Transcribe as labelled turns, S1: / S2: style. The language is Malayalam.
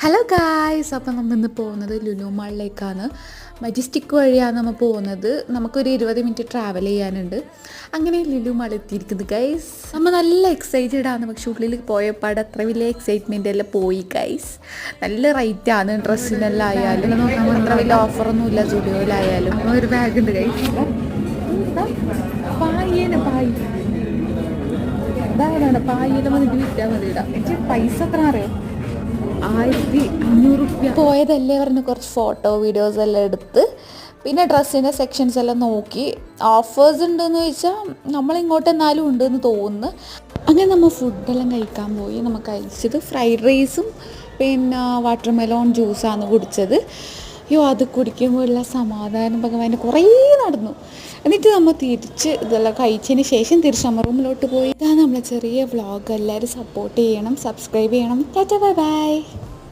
S1: ഹലോ ഗായ്സ്, അപ്പോൾ നമ്മൾ ഇന്ന് പോകുന്നത് ലുലു മാളിലേക്കാണ്. മജസ്റ്റിക് വഴിയാണ് നമ്മൾ പോകുന്നത്. നമുക്കൊരു 20 മിനിറ്റ് ട്രാവൽ ചെയ്യാനുണ്ട്. അങ്ങനെ ലുലു മാൾ എത്തിയിരിക്കുന്നത് ഗൈസ്. നമ്മൾ നല്ല എക്സൈറ്റഡ് ആണ്. പക്ഷെ ഉള്ളിൽ പോയപ്പാട് അത്ര വലിയ എക്സൈറ്റ്മെൻ്റ് എല്ലാം പോയി ഗൈസ്. നല്ല റേറ്റാണ് ഡ്രസ്സിനെല്ലാം ആയാലും. നമ്മൾ അത്ര വലിയ ഓഫറൊന്നുമില്ല സ്റ്റുഡിയോയിലായാലും. ഒരു ബാഗ് ഉണ്ട് ഗൈസ്. പായെല്ലാം വന്നിട്ട് വിറ്റാൽ മതി. എനിക്ക് പൈസ എത്ര അറിയാം, 1500 പോയതല്ലേ പറഞ്ഞ് കുറച്ച് ഫോട്ടോ വീഡിയോസ് എല്ലാം എടുത്ത് പിന്നെ ഡ്രസ്സിൻ്റെ സെക്ഷൻസ് എല്ലാം നോക്കി. ഓഫേഴ്സ് ഉണ്ടെന്ന് ചോദിച്ചാൽ നമ്മളിങ്ങോട്ട് എന്നാലും ഉണ്ടെന്ന് തോന്നുന്നു. അങ്ങനെ നമ്മൾ ഫുഡെല്ലാം കഴിക്കാൻ പോയി. നമ്മൾ കഴിച്ചത് ഫ്രൈഡ് റൈസും പിന്നെ വാട്ടർ മെലോൺ ജ്യൂസാണ് കുടിച്ചത്. അയ്യോ, അത് കുടിക്കുമ്പോൾ ഉള്ള സമാധാനം ഭഗവാൻ. കുറേ നടന്നു. എന്നിട്ട് നമ്മൾ തിരിച്ച് ഇതെല്ലാം കഴിച്ചതിന് ശേഷം തിരിച്ച് നമ്മൾ റൂമിലോട്ട് പോയി. ഇതാണ് നമ്മളെ ചെറിയ വ്ളോഗ്. എല്ലാവരും സപ്പോർട്ട് ചെയ്യണം, സബ്സ്ക്രൈബ് ചെയ്യണം. Tata, bye bye.